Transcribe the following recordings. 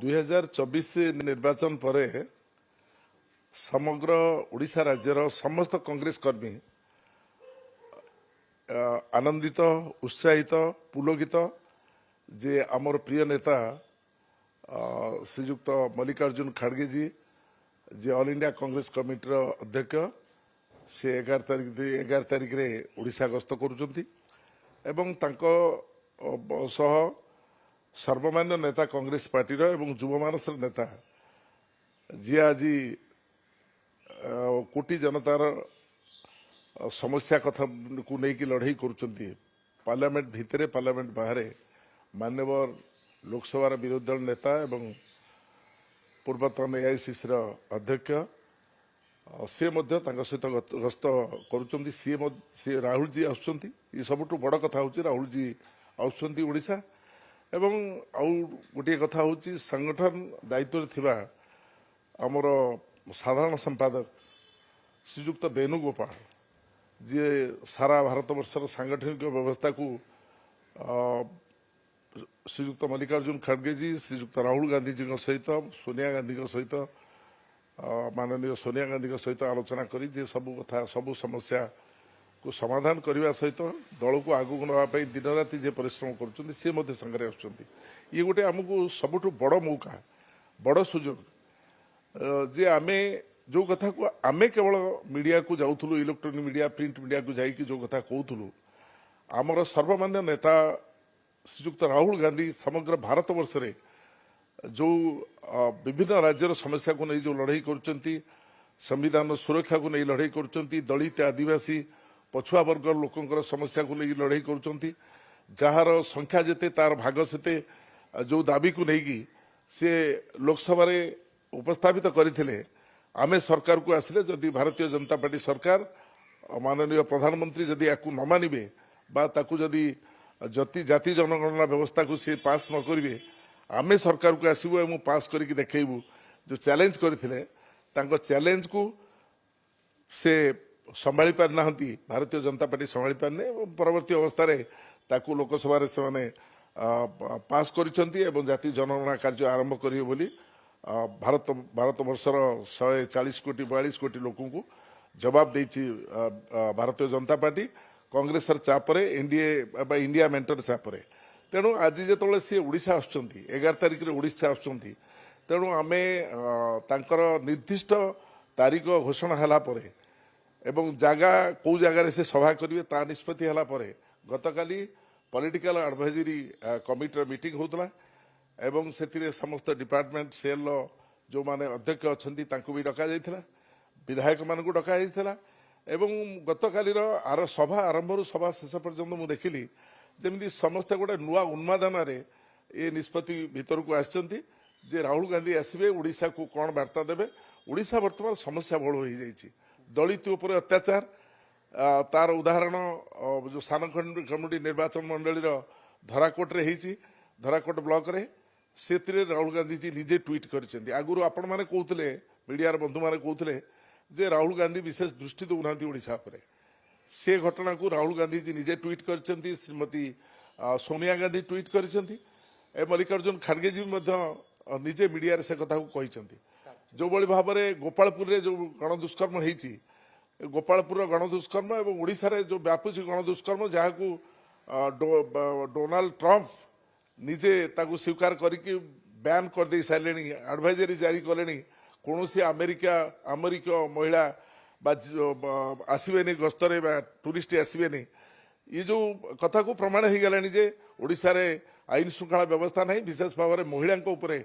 2024 ନିର୍ବାଚନ ପରେ ସମଗ୍ର ଓଡ଼ିଶା ରାଜ୍ୟର ସମସ୍ତ କଂଗ୍ରେସ କର୍ମୀ ଆନନ୍ଦିତ ଉତ୍ସାହିତ ପୁଲକିତ ଯେ ଆମର ପ୍ରିୟ ନେତା ଶ୍ରୀଯୁକ୍ତ ମଲ୍ଲିକାର୍ଜୁନ ଖାଡ଼ଗେଜୀ ଯେ ଅଲ୍ ଇଣ୍ଡିଆ କଂଗ୍ରେସ କମିଟିର ଅଧ୍ୟକ୍ଷ ସେ 11 ତାରିଖରେ ଓଡ଼ିଶା ଗସ୍ତ କରୁଛନ୍ତି ଏବଂ ତାଙ୍କ ସହ ସର୍ବମାନ୍ୟ ନେତା କଂଗ୍ରେସ ପାର୍ଟିର ଏବଂ ଯୁବମାନସର ନେତା ଯିଏ ଆଜି କୋଟି ଜନତାର ସମସ୍ୟା କଥାକୁ ନେଇକି ଲଢ଼େଇ କରୁଛନ୍ତି ପାର୍ଲାମେଣ୍ଟ ଭିତରେ ପାର୍ଲାମେଣ୍ଟ ବାହାରେ ମାନ୍ୟବର ଲୋକସଭାର ବିରୋଧୀ ଦଳ ନେତା ଏବଂ ପୂର୍ବତନ AICCର ଅଧ୍ୟକ୍ଷ ସେ ମଧ୍ୟ ତାଙ୍କ ସହିତ ଗସ୍ତ କରୁଛନ୍ତି। ସିଏ ରାହୁଲଜୀ ଆସୁଛନ୍ତି। ଏ ସବୁଠୁ ବଡ଼ କଥା ହେଉଛି ରାହୁଲଜୀ ଆସୁଛନ୍ତି ଓଡ଼ିଶା ଏବଂ ଆଉ ଗୋଟିଏ କଥା ହେଉଛି ସଂଗଠନ ଦାୟିତ୍ୱରେ ଥିବା ଆମର ସାଧାରଣ ସମ୍ପାଦକ ଶ୍ରୀଯୁକ୍ତ ବେଣୁଗୋପାଳ ଯିଏ ସାରା ଭାରତବର୍ଷର ସାଂଗଠନିକ ବ୍ୟବସ୍ଥାକୁ ଶ୍ରୀଯୁକ୍ତ ମଲ୍ଲିକାର୍ଜୁନ ଖାଡ଼ଗେଜୀ ଶ୍ରୀଯୁକ୍ତ ରାହୁଲ ଗାନ୍ଧୀଜୀଙ୍କ ସହିତ ସୋନିଆ ଗାନ୍ଧୀଙ୍କ ସହିତ ମାନନୀୟ ସୋନିଆ ଗାନ୍ଧୀଙ୍କ ସହିତ ଆଲୋଚନା କରି ଯେ ସବୁ କଥା ସବୁ ସମସ୍ୟାକୁ ସମାଧାନ କରିବା ସହିତ ଦଳକୁ ଆଗକୁ ନେବା ପାଇଁ ଦିନରାତି ଯେ ପରିଶ୍ରମ କରୁଛନ୍ତି ସେ ମଧ୍ୟ ସାଙ୍ଗରେ ଆସୁଛନ୍ତି। ଇଏ ଗୋଟେ ଆମକୁ ସବୁଠୁ ବଡ଼ ମୌକା ବଡ଼ ସୁଯୋଗ ଯେ ଆମେ ଯେଉଁ କଥାକୁ ଆମେ କେବଳ ମିଡ଼ିଆକୁ ଯାଉଥିଲୁ ଇଲେକ୍ଟ୍ରୋନିକ୍ ମିଡ଼ିଆ ପ୍ରିଣ୍ଟ ମିଡ଼ିଆକୁ ଯାଇକି ଯେଉଁ କଥା କହୁଥିଲୁ ଆମର ସର୍ବମାନ୍ୟ ନେତା ଶ୍ରୀଯୁକ୍ତ ରାହୁଲ ଗାନ୍ଧୀ ସମଗ୍ର ଭାରତବର୍ଷରେ ଯେଉଁ ବିଭିନ୍ନ ରାଜ୍ୟର ସମସ୍ୟାକୁ ନେଇ ଯେଉଁ ଲଢ଼େଇ କରୁଛନ୍ତି ସମ୍ବିଧାନର ସୁରକ୍ଷାକୁ ନେଇ ଲଢ଼େଇ କରୁଛନ୍ତି ଦଳିତ ଆଦିବାସୀ ପଛୁଆ ବର୍ଗର ଲୋକଙ୍କର ସମସ୍ୟାକୁ ନେଇ ଲଢ଼େଇ କରୁଛନ୍ତି ଯାହାର ସଂଖ୍ୟା ଯେତେ ତାର ଭାଗ ସେତେ ଯେଉଁ ଦାବିକୁ ନେଇକି ସେ ଲୋକସଭାରେ ଉପସ୍ଥାପିତ କରିଥିଲେ ଆମେ ସରକାରକୁ ଆସିଲେ ଯଦି ଭାରତୀୟ ଜନତା ପାର୍ଟି ସରକାର ମାନନୀୟ ପ୍ରଧାନମନ୍ତ୍ରୀ ଯଦି ୟାକୁ ନ ମାନିବେ ବା ତାକୁ ଯଦି ଜାତି ଜନଗଣନା ବ୍ୟବସ୍ଥାକୁ ସେ ପାସ୍ ନ କରିବେ ଆମେ ସରକାରକୁ ଆସିବୁ ଏବଂ ପାସ୍ କରିକି ଦେଖେଇବୁ ଯେଉଁ ଚ୍ୟାଲେଞ୍ଜ କରିଥିଲେ ତାଙ୍କ ଚ୍ୟାଲେଞ୍ଜକୁ ସେ ସମ୍ଭାଳି ପାରିନାହାନ୍ତି ଭାରତୀୟ ଜନତା ପାର୍ଟି ସମ୍ଭାଳି ପାରିନି ଏବଂ ପରବର୍ତ୍ତୀ ଅବସ୍ଥାରେ ତାକୁ ଲୋକସଭାରେ ସେମାନେ ପାସ୍ କରିଛନ୍ତି ଏବଂ ଜାତି ଜନଗଣନା କାର୍ଯ୍ୟ ଆରମ୍ଭ କରିବେ ବୋଲି ଭାରତବର୍ଷର 140 କୋଟି 42 କୋଟି ଲୋକଙ୍କୁ ଜବାବ ଦେଇଛି ଭାରତୀୟ ଜନତା ପାର୍ଟି କଂଗ୍ରେସର ଚାପରେ ଏନ୍ଡିଏ ବା ଇଣ୍ଡିଆ ମେଣ୍ଟର ଚାପରେ। ତେଣୁ ଆଜି ଯେତେବେଳେ ସିଏ ଓଡ଼ିଶା ଆସୁଛନ୍ତି 11 ତାରିଖରେ ଓଡ଼ିଶା ଆସୁଛନ୍ତି ତେଣୁ ଆମେ ତାଙ୍କର ନିର୍ଦ୍ଦିଷ୍ଟ ତାରିଖ ଘୋଷଣା ହେଲା ପରେ ଏବଂ ଜାଗା କେଉଁ ଜାଗାରେ ସେ ସଭା କରିବେ ତା ନିଷ୍ପତ୍ତି ହେଲା ପରେ ଗତକାଲି ପଲିଟିକାଲ ଆଡଭାଇଜରୀ କମିଟିର ମିଟିଂ ହେଉଥିଲା ଏବଂ ସେଥିରେ ସମସ୍ତ ଡିପାର୍ଟମେଣ୍ଟ ସେଲ୍ର ଯେଉଁମାନେ ଅଧ୍ୟକ୍ଷ ଅଛନ୍ତି ତାଙ୍କୁ ବି ଡକାଯାଇଥିଲା ବିଧାୟକମାନଙ୍କୁ ଡକାଯାଇଥିଲା ଏବଂ ଗତକାଲିର ସଭା ଆରମ୍ଭରୁ ସଭା ଶେଷ ପର୍ଯ୍ୟନ୍ତ ମୁଁ ଦେଖିଲି ଯେମିତି ସମସ୍ତେ ଗୋଟେ ନୂଆ ଉନ୍ମାଦନାରେ ଏ ନିଷ୍ପତ୍ତି ଭିତରକୁ ଆସିଛନ୍ତି ଯେ ରାହୁଲ ଗାନ୍ଧୀ ଆସିବେ ଓଡ଼ିଶାକୁ କ'ଣ ବାର୍ତ୍ତା ଦେବେ। ଓଡ଼ିଶା ବର୍ତ୍ତମାନ ସମସ୍ୟା ବହୁଳ ହୋଇଯାଇଛି ଦଳିତ ଉପରେ ଅତ୍ୟାଚାର ତାର ଉଦାହରଣ ଯେଉଁ ସାନଖଣ୍ଡି ନିର୍ବାଚନ ମଣ୍ଡଳୀର ଧରାକୋଟରେ ହେଇଛି ଧରାକୋଟ ବ୍ଲକରେ ସେଥିରେ ରାହୁଲ ଗାନ୍ଧୀଜୀ ନିଜେ ଟ୍ୱିଟ୍ କରିଛନ୍ତି। ଆଗରୁ ଆପଣମାନେ କହୁଥିଲେ ମିଡ଼ିଆର ବନ୍ଧୁମାନେ କହୁଥିଲେ ଯେ ରାହୁଲ ଗାନ୍ଧୀ ବିଶେଷ ଦୃଷ୍ଟି ଦେଉନାହାନ୍ତି ଓଡ଼ିଶା ଉପରେ ସେ ଘଟଣାକୁ ରାହୁଲ ଗାନ୍ଧୀଜୀ ନିଜେ ଟ୍ୱିଟ୍ କରିଛନ୍ତି ଶ୍ରୀମତୀ ସୋନିଆ ଗାନ୍ଧୀ ଟ୍ୱିଟ୍ କରିଛନ୍ତି ମଲ୍ଲିକାର୍ଜୁନ ଖାଡ଼ଗେଜୀ ମଧ୍ୟ ନିଜେ ମିଡ଼ିଆରେ ସେ କଥାକୁ କହିଛନ୍ତି। ଯେଉଁଭଳି ଭାବରେ ଗୋପାଳପୁରରେ ଯେଉଁ ଗଣଦୁଷ୍କର୍ମ ହେଇଛି ଗୋପାଳପୁରର ଗଣଦୁଷ୍କର୍ମ ଏବଂ ଓଡ଼ିଶାରେ ଯେଉଁ ବ୍ୟାପୁଛି ଗଣଦୁଷ୍କର୍ମ ଯାହାକୁ ଡୋନାଲ୍ଡ ଟ୍ରମ୍ପ ନିଜେ ତାକୁ ସ୍ୱୀକାର କରିକି ବ୍ୟାନ୍ କରିଦେଇ ସାରିଲେଣି ଆଡଭାଇଜରୀ ଜାରି କଲେଣି କୌଣସି ଆମେରିକୀୟ ମହିଳା ବା ଆସିବେନି ଗସ୍ତରେ ବା ଟୁରିଷ୍ଟ ଆସିବେନି ଏ ଯେଉଁ କଥାକୁ ପ୍ରମାଣ ହେଇଗଲାଣି ଯେ ଓଡ଼ିଶାରେ ଆଇନ ଶୃଙ୍ଖଳା ବ୍ୟବସ୍ଥା ନାହିଁ ବିଶେଷ ଭାବରେ ମହିଳାଙ୍କ ଉପରେ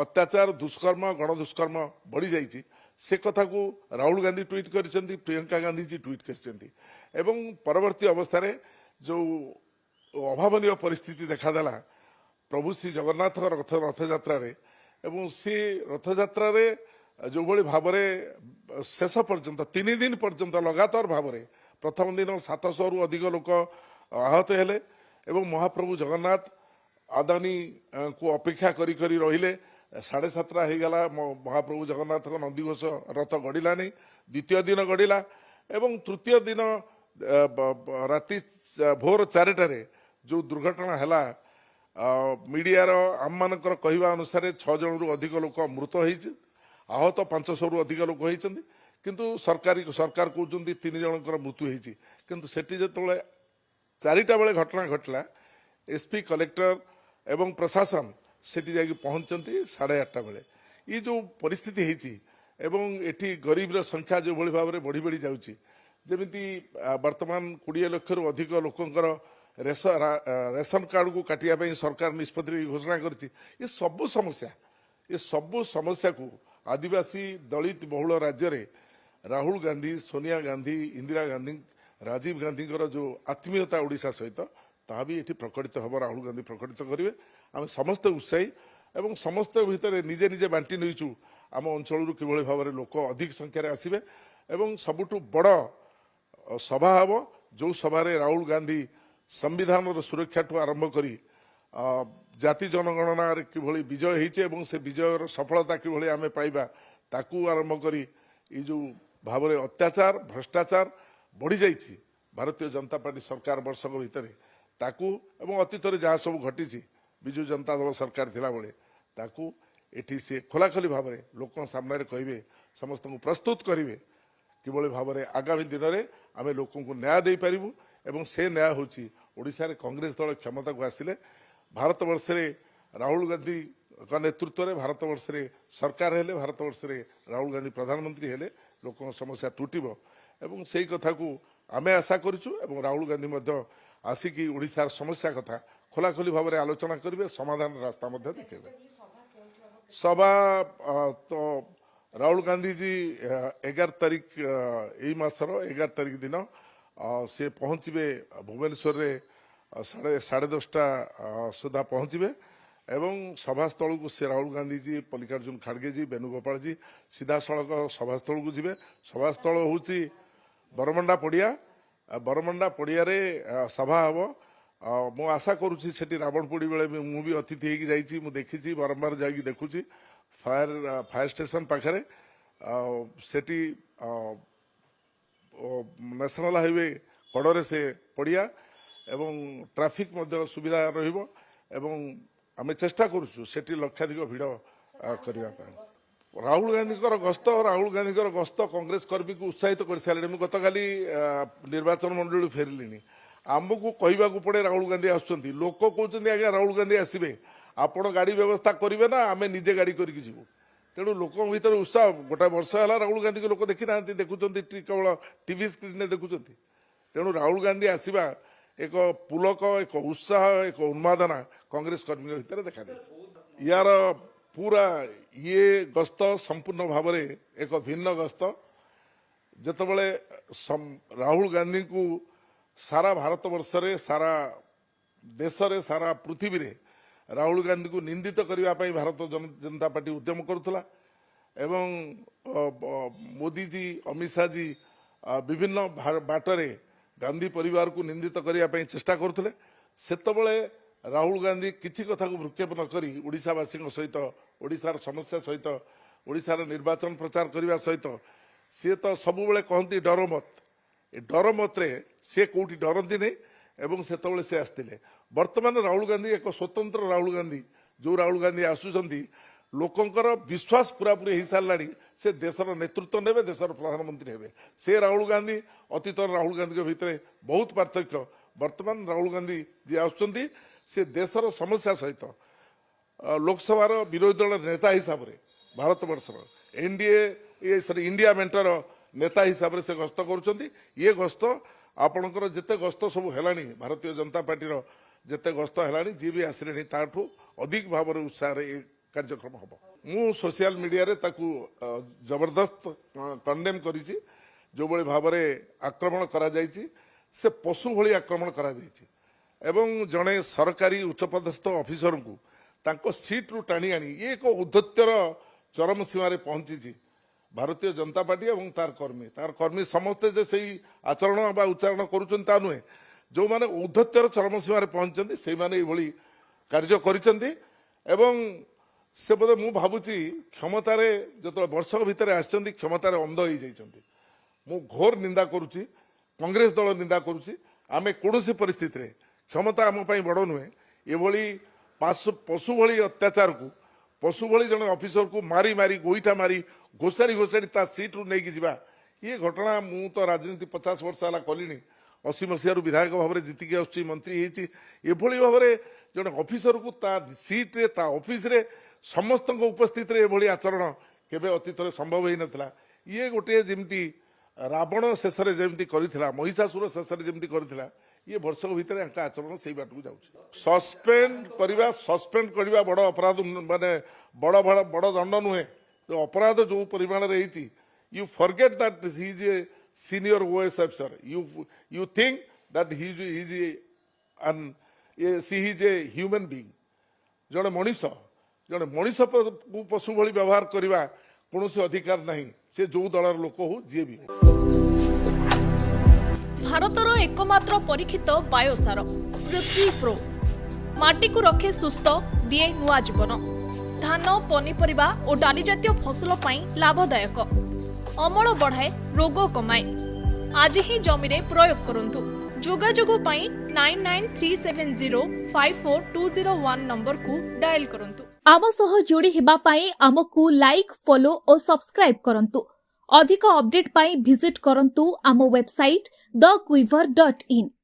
ଅତ୍ୟାଚାର ଦୁଷ୍କର୍ମ ଗଣଦୁଷ୍କର୍ମ ବଢ଼ିଯାଇଛି ସେ କଥାକୁ ରାହୁଲ ଗାନ୍ଧୀ ଟ୍ୱିଟ୍ କରିଛନ୍ତି ପ୍ରିୟଙ୍କା ଗାନ୍ଧୀଜୀ ଟ୍ୱିଟ୍ କରିଛନ୍ତି ଏବଂ ପରବର୍ତ୍ତୀ ଅବସ୍ଥାରେ ଯେଉଁ ଅଭାବନୀୟ ପରିସ୍ଥିତି ଦେଖାଦେଲା ପ୍ରଭୁ ଶ୍ରୀ ଜଗନ୍ନାଥଙ୍କ ରଥଯାତ୍ରାରେ ଏବଂ ସେ ରଥଯାତ୍ରାରେ ଯେଉଁଭଳି ଭାବରେ ଶେଷ ପର୍ଯ୍ୟନ୍ତ 3 ଦିନ ପର୍ଯ୍ୟନ୍ତ ଲଗାତାର ଭାବରେ ପ୍ରଥମ ଦିନ 700ରୁ ଅଧିକ ଲୋକ ଆହତ ହେଲେ ଏବଂ ମହାପ୍ରଭୁ ଜଗନ୍ନାଥ ଆଦାନୀକୁ ଅପେକ୍ଷା କରି କରି ରହିଲେ 7:30 ହେଇଗଲା ମହାପ୍ରଭୁ ଜଗନ୍ନାଥଙ୍କ ନନ୍ଦିଘୋଷ ରଥ ଗଡ଼ିଲାନି ଦ୍ୱିତୀୟ ଦିନ ଗଡ଼ିଲା ଏବଂ ତୃତୀୟ ଦିନ ରାତି ଭୋର 4ଟାରେ ଯେଉଁ ଦୁର୍ଘଟଣା ହେଲା मीडिया आम मानकर कहवा अनुसार 6 जनरू अधिक लोक मृत होती आहत 500 अधिक लोक होती किंतु सरकार कहते 3 जनकर मृत्यु होती किंतु सेठी जो 4टा बेले घटना घटला एसपी कलेक्टर एवं प्रशासन सेठी जाके पहुंचती 8:30 बेले ये जो परिस्थिति होती एवं एठी गरीब संख्या जो भली भाव में बढ़ी बढ़ी जाऊँगी जमीती वर्तमान 20 लाख रु अधिक लोकंकर रेशन कार्ड को काटिया सरकार निष्पत्ति घोषणा करती ये सबु समस्या को आदिवासी दलित बहुल राज्य रे राहुल गांधी सोनिया गांधी इंदिरा गांधी राजीव गांधी जो आत्मीयता ओडिशा सहित ता भी ये प्रकटित हम राहुल गांधी प्रकटित करेंगे आम समस्ते उत्साही एवं समस्त भितर निजे निजे बांटी नहींचु आम अंचल किभली भाव में लोक अधिक संख्यार आसवे एवं सबुठु बड़ सभा हम जो सभा राहुल गांधी संविधान सुरक्षा ठू आरंभ करी जाति जनगणना किभली विजय होइछे एवं से विजयर सफलता किभली आमे पाइबा ताकू आरंभ करी ये जो भाव में अत्याचार भ्रष्टाचार बढ़ी जाइछि भारतीय जनता पार्टी सरकार वर्षक भितर ताकू एवं अतीत जहाँ सब घटी विजु जनता दल सरकार थिला बेले ताकू एठी से खोलाखोली भाव में लोक सामने कहे समस्त को प्रस्तुत करेंगे किभली भाव में आगामी दिन में आम लोक न्याय दे पारिबु एवं से न्याय होची ओडिशा रे कांग्रेस दल क्षमता को आसिले भारत वर्ष रे राहुल गांधी का नेतृत्व में भारत वर्ष रे सरकार हेले भारत वर्ष रे राहुल गांधी प्रधानमंत्री हेले लोक समस्या तुटिबो एवं से कथा को आमे आशा करूछु एवं राहुल गांधी मध्य आसिकी ओडिशार समस्या कथा खोलाखोली भाव में आलोचना करेंगे समाधान रास्ता मध्य देखेबे सभा तो राहुल गांधी जी 11 तारिख यही मासर 11 तारिख दिन से पहुँचे भुवनेश्वर रे 10:30 सुधा पहुँचे एवं सभास्थल को से राहुल गांधी जी मल्लिकार्जुन खड़गे जी वेणुगोपाल जी सीधा सड़क सभास्थल को जीवे सभास्थल हूँ बरमंडा पड़िया सभा हम मु आशा करुँची सेठी रावणपोड़ी बेले मु भी अतिथि होगी जाइए मु देखी बारंबार जाकि देखुची फायर स्टेशन पाखे सेठी नेशनल हाईवे कड़े से पड़िया एवं ट्रैफिक सुविधा रहिबो एवं आमे चेष्टा करुछु सेठी लक्षाधिक भिड़ करने राहुल गांधी गस्त कांग्रेस कर्मी को उत्साहित कर सारे मुझे गतकाली निर्वाचन मंडली फेरली आमको कहवाक पड़े राहुल गांधी आसुच्च लोक कहते आज्ञा राहुल गांधी आसवे आपण गाड़ी व्यवस्था करेंगे ना आम निजे गाड़ी करके जीवु तेणु लोक भीतर उत्साह गोटे वर्ष है राहुल गांधी को लोक देखी ना देखुं केवल टीवी स्क्रीन देखुं तेणु राहुल गांधी आसवा एक पुलक एक उत्साह एक उन्मादना कांग्रेस कर्मी भितर देखा दे यार पूरा ये गस्त संपूर्ण भाव में एक भिन्न गस्त जितेबले राहुल गांधी को सारा भारत वर्ष रे सारा देश रे सारा पृथ्वी रे राहुल गांधी को निंदित करने भारत जनता पार्टी उद्यम करुला एवं मोदी जी अमित शाह जी विभिन्न बाटरे गांधी परिवार को निंदित करने चेष्टा करुले सेतबले राहुल गांधी किसी कथा को भ्रूक्षेप न करी ओडिशावासी सहित ओडिशार समस्या सहित ओडिशार निर्वाचन प्रचार करने सहित सी तो सब कहती डर मत डर मत सी कौटी डरती नहीं एवं सेतबले से आसते वर्तमान राहुल गांधी एक स्वतंत्र राहुल गांधी जो राहुल गांधी आसुचंती लोकंकर विश्वास पूरापूरी हो सारा से देशर नेतृत्व ने देशर प्रधानमंत्री हे से राहुल गांधी अतीत राहुल गांधी के भितर बहुत पार्थक्य वर्तमान राहुल गांधी जी आसुचंती से देशर समस्या सहित लोकसभार विरोधी दल नेता हिसाब से भारत वर्षर एनडीए सॉरी इंडिया मेंटर नेता हिसाब से गस्त करुँच ये गस्त आपणकर जिते गस्त सब है भारतीय जनता पार्टी जिते गस्त है जी भी आसिले ताठू अधिक भाव में उत्साह कार्यक्रम हम मु सोशल मीडिया रे ताकू जबरदस्त कंडेम करी जो बड़े भाव में आक्रमण करा जायछि से पशु भली आक्रमण करा जायछि एवं जड़े सरकारी उच्चपदस्थ ऑफिसर को तांको सीट रु टाणी आनी ये एक औद्धत्यर चरम सीमार पहुंची भारतीय जनता पार्टी और तार कर्मी समस्ते जे से आचरण बा उच्चारण करुछन ता नुहे जो माने औद्धत्यर चरम सीमार पहुंचती से माने भली कार्य करिसेंती एवं से बोधे मु भावुची क्षमतार जो वर्षक भितर आसछंती क्षमतार अंध हो जाइछंती मु घोर निंदा करुची कांग्रेस दल निंदा करुची आमे कोनोसी परिस्थिति रे क्षमता आम बड़ नुहे ये पशु भली अत्याचार को पशु भली जन ऑफिसर को मारी मारी गोईठा मारी घोषाड़ी घोषाड़ी ता सीट रु नहीं जा ये घटना मु तो राजनीति 50 वर्ष है कलिनी 80 मसीह विधायक भाव में जीतिकी आसुची मंत्री ये भाव में जन ऑफिसर को ता सीट रे ता ऑफिस रे समस्त उपस्थित रे ये आचरण केबे अतीत संभव हो नथिला ये गोटे जमती रावण शेष में जमी कर महिषासुर शेष में जमी कर ये वर्ष भितर आचरण से बाट को जाऊँ सस्पेंड करवा बड़ अपराध माने बड़ बड़ बड़ दंड नुहे जो अपराध जो परिमाण रही you forget that he is a senior OS officer you think that he is a human being जड़े मनीष को पशु भली व्यवहार करवा कौन अधिकार नहीं से जो दलर लोक हो जी भी हो भारतर एकमात्र परीक्षित बायोसार पृथ्वी प्रो माटी को रखे सुस्थ दिए नुआ जीवन धान पनीपरिबा और डाली जातीय फसल पाई लाभदायक अमल बढ़ाए रोग कमाए आज ही जमीरे प्रयोग करंतु जोगाजोग पाई 9937054201 नंबर को डायल करंतु आम सह जोड़ी हेबा पाई आमको लाइक फॉलो और सब्सक्राइब करंतु अधिक अपडेट पाई विजिट करंतु आम वेबसाइट thequiver.in